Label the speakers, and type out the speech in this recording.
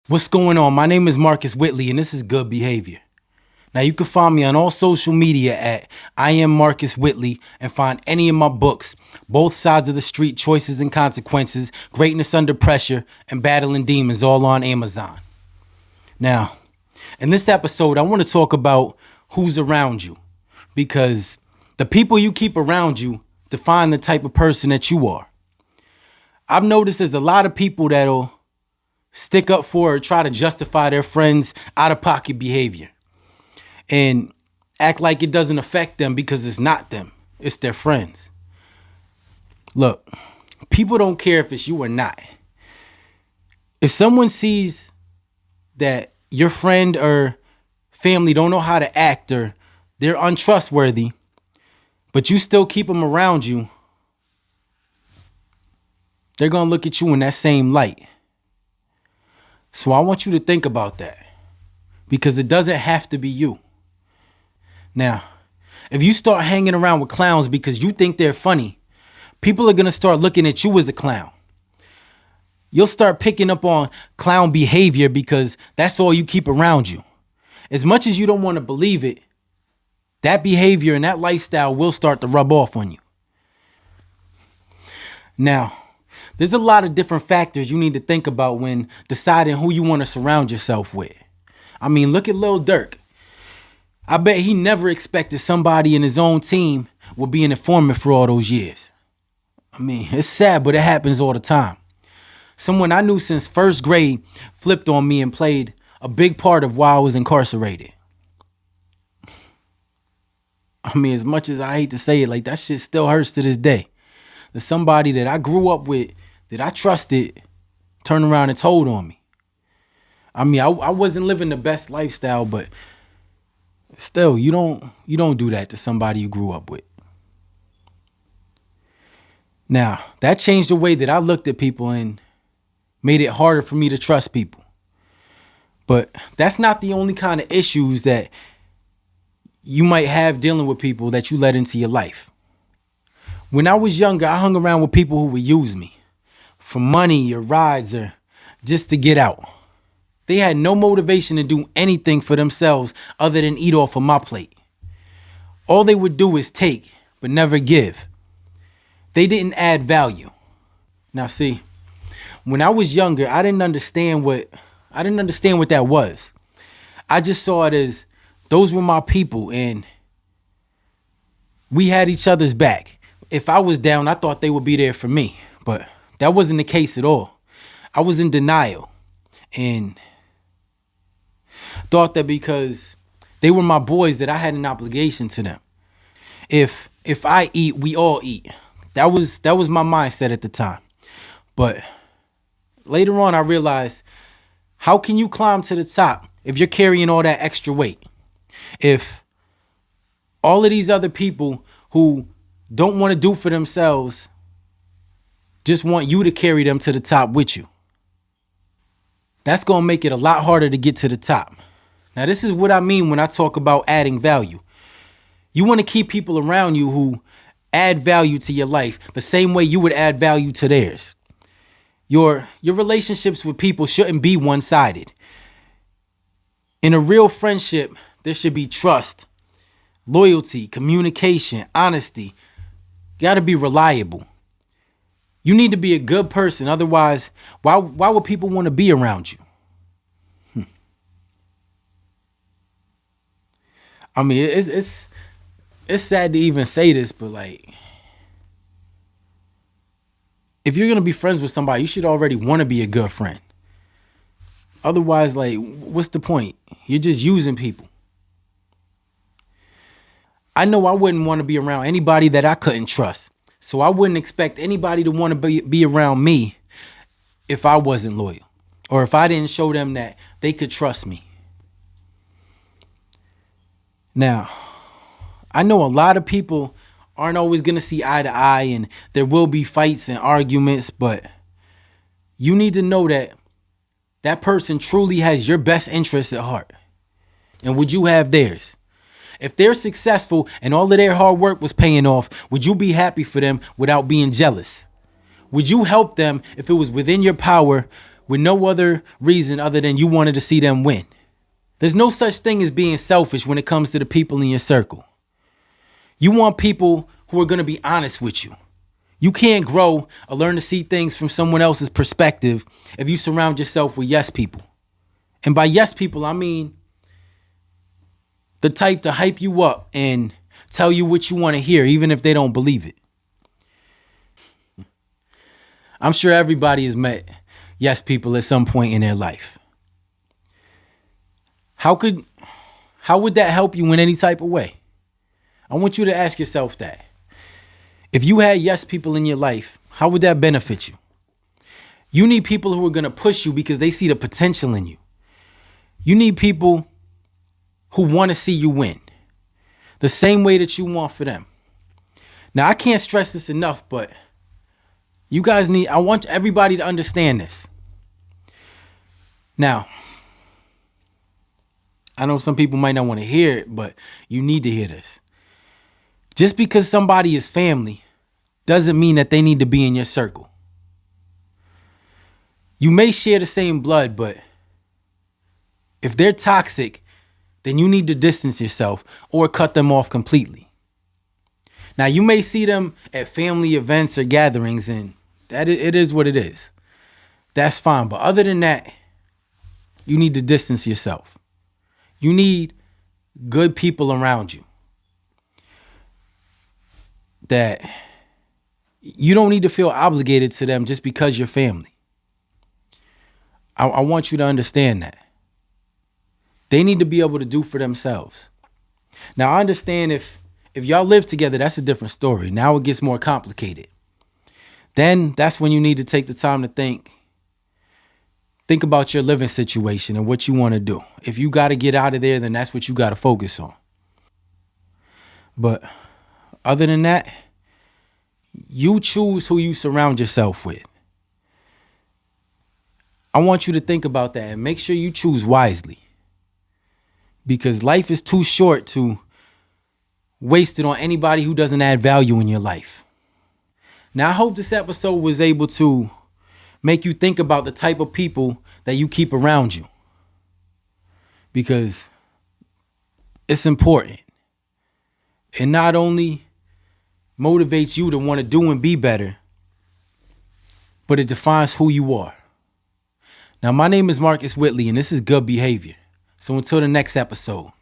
Speaker 1: What's going on? My name is Marcus Whitley, and this is Good Behavior. Now, you can find me on all social media at I am Marcus Whitley and find any of my books, Both Sides of the Street, Choices and Consequences, Greatness Under Pressure, and Battling Demons, all on Amazon. Now, in this episode, I want to talk about who's around you, because the people you keep around you define the type of person that you are. I've noticed there's a lot of people that'll stick up for or try to justify their friends' out-of-pocket behavior and act like it doesn't affect them because it's not them, it's their friends. Look, people don't care if it's you or not. If someone sees that your friend or family don't know how to act or they're untrustworthy, but you still keep them around you, they're going to look at you in that same light. So I want you to think about that, because it doesn't have to be you. Now, if you start hanging around with clowns because you think they're funny, people are going to start looking at you as a clown. You'll start picking up on clown behavior because that's all you keep around you. As much as you don't want to believe it, that behavior and that lifestyle will start to rub off on you. Now, there's a lot of different factors you need to think about when deciding who you want to surround yourself with. I mean, look at Lil Durk. I bet he never expected somebody in his own team would be an informant for all those years. I mean, it's sad, but it happens all the time. Someone I knew since first grade flipped on me and played a big part of why I was incarcerated. I mean, as much as I hate to say it, like, that shit still hurts to this day. There's somebody that I grew up with, that I trusted, turned around and told on me. I mean, I wasn't living the best lifestyle, but still, you don't do that to somebody you grew up with. Now, that changed the way that I looked at people and made it harder for me to trust people. But that's not the only kind of issues that you might have dealing with people that you let into your life. When I was younger, I hung around with people who would use me for money or rides or just to get out. They had no motivation to do anything for themselves other than eat off of my plate. All they would do is take, but never give. They didn't add value. Now see, when I was younger, I didn't understand what that was. I just saw it as those were my people and we had each other's back. If I was down, I thought they would be there for me, but that wasn't the case at all. I was in denial and thought that because they were my boys that I had an obligation to them. If I eat, we all eat. That was my mindset at the time. But later on I realized, how can you climb to the top if you're carrying all that extra weight? If all of these other people who don't want to do for themselves just want you to carry them to the top with you, that's going to make it a lot harder to get to the top. Now, this is what I mean when I talk about adding value. You want to keep people around you who add value to your life the same way you would add value to theirs. Your relationships with people shouldn't be one-sided. In a real friendship, there should be trust, loyalty, communication, honesty. You got to be reliable. You need to be a good person. Otherwise, why would people want to be around you? I mean, it's sad to even say this, but like, if you're going to be friends with somebody, you should already want to be a good friend. Otherwise, like, what's the point? You're just using people. I know I wouldn't want to be around anybody that I couldn't trust. So I wouldn't expect anybody to want to be around me if I wasn't loyal or if I didn't show them that they could trust me. Now, I know a lot of people aren't always going to see eye to eye and there will be fights and arguments, but you need to know that that person truly has your best interest at heart. And would you have theirs? If they're successful and all of their hard work was paying off, would you be happy for them without being jealous? Would you help them if it was within your power with no other reason other than you wanted to see them win. There's no such thing as being selfish when it comes to the people in your circle. You want people who are going to be honest with you. You can't grow or learn to see things from someone else's perspective if you surround yourself with yes people. And by yes people, I mean the type to hype you up and tell you what you want to hear, even if they don't believe it. I'm sure everybody has met yes people at some point in their life. How would that help you in any type of way? I want you to ask yourself that. If you had yes people in your life, how would that benefit you? You need people who are going to push you because they see the potential in you. You need people who want to see you win the same way that you want for them. Now, I can't stress this enough, but I want everybody to understand this. Now, I know some people might not want to hear it, but you need to hear this. Just because somebody is family doesn't mean that they need to be in your circle. You may share the same blood, but if they're toxic, then you need to distance yourself or cut them off completely. Now, you may see them at family events or gatherings, and it is what it is. That's fine. But other than that, you need to distance yourself. You need good people around you that you don't need to feel obligated to them just because you're family. I want you to understand that. They need to be able to do for themselves. Now, I understand if y'all live together, that's a different story. Now it gets more complicated. Then that's when you need to take the time to think about your living situation and what you want to do. If you got to get out of there, then that's what you got to focus on. But other than that, you choose who you surround yourself with. I want you to think about that and make sure you choose wisely. Because life is too short to waste it on anybody who doesn't add value in your life. Now, I hope this episode was able to make you think about the type of people that you keep around you. Because it's important. It not only motivates you to want to do and be better, but it defines who you are. Now, my name is Marcus Whitley, and this is Good Behavior. So until the next episode,